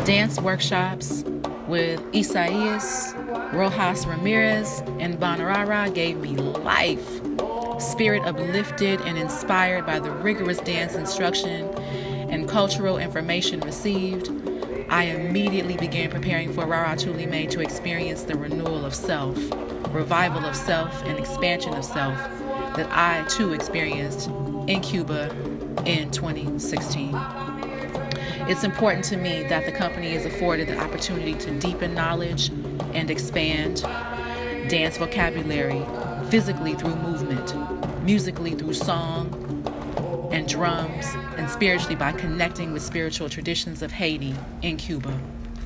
dance workshops with Isaias, Rojas, Ramirez, and Rara gave me life. Spirit uplifted and inspired by the rigorous dance instruction and cultural information received, I immediately began preparing for Rara Tou Limen to experience the renewal of self, revival of self, and expansion of self that I too experienced in Cuba in 2016. It's important to me that the company is afforded the opportunity to deepen knowledge and expand dance vocabulary physically through movement, musically through song and drums, and spiritually by connecting with spiritual traditions of Haiti in Cuba.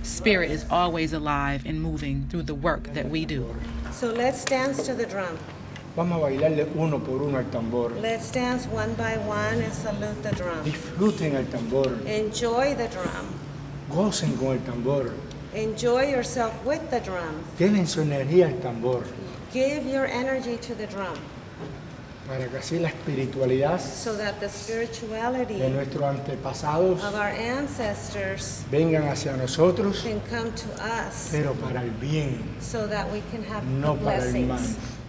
Spirit is always alive and moving through the work that we do. So let's dance to the drum. Vamos a bailarle uno por uno al tambor. Let's dance one by one and salute the drum. Disfruten el tambor. Enjoy the drum. Gocen con el tambor. Enjoy yourself with the drum. Tienen su energía al tambor. Give your energy to the drum. Para que así la espiritualidad so that the spirituality de nuestros antepasados of our ancestors vengan hacia nosotros, can come to us, pero para el bien, so that we can have no para el mal. blessings.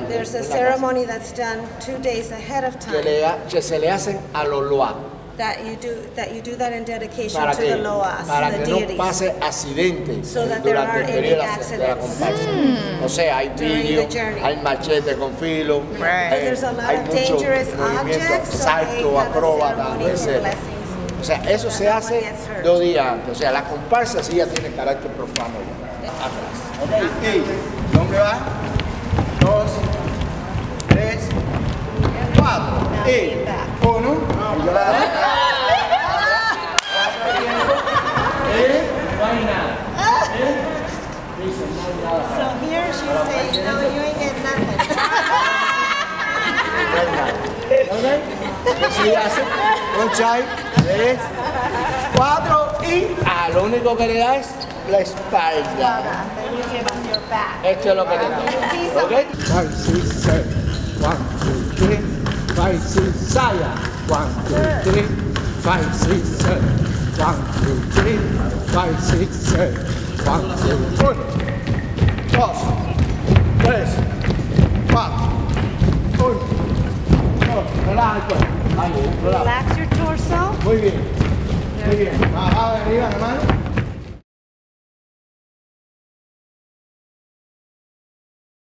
There's a ceremony that's done 2 days ahead of time que se le hacen a los loa. that you do that in dedication para to que, the loas, para the que no deities. pase accidentes So that there durante el aren't any periodo de la accidents. comparsa. O sea, hay During vidrio, the journey. hay machete con filo, Right. There's a lot hay of mucho dangerous movimiento, objects, so they salto, have a acróbata, ceremony a for veces. blessings. O sea, eso se That no hace one gets hurt. 2 días antes. O sea, la comparsa sí ya tiene carácter profano ya, atrás. Ok, ¿y dónde va? 2, 3, 4. Y 1. Y yo la doy. No hay nada. Dice, no hay nada. So here she's saying, no, you ain't getting nothing. No hay nada. ¿Ok? Así hace. Un chai, 3, 4 y lo único que le da es la espalda. Then you give them your back. Esto es lo que le da. ¿Ok? 5, 6, 7. 1, 2, 3. 5, 6, saya. 1, 2, 3. 5, 6, 7. 1, 2, 3. 5, 6, 7. 1, 2, 1, 2, 3, 4. 1, 2. Relaja el cuerpo. Ahí, relaja. Relax your torso. Muy bien. Muy bien. Abajo, arriba, hermano.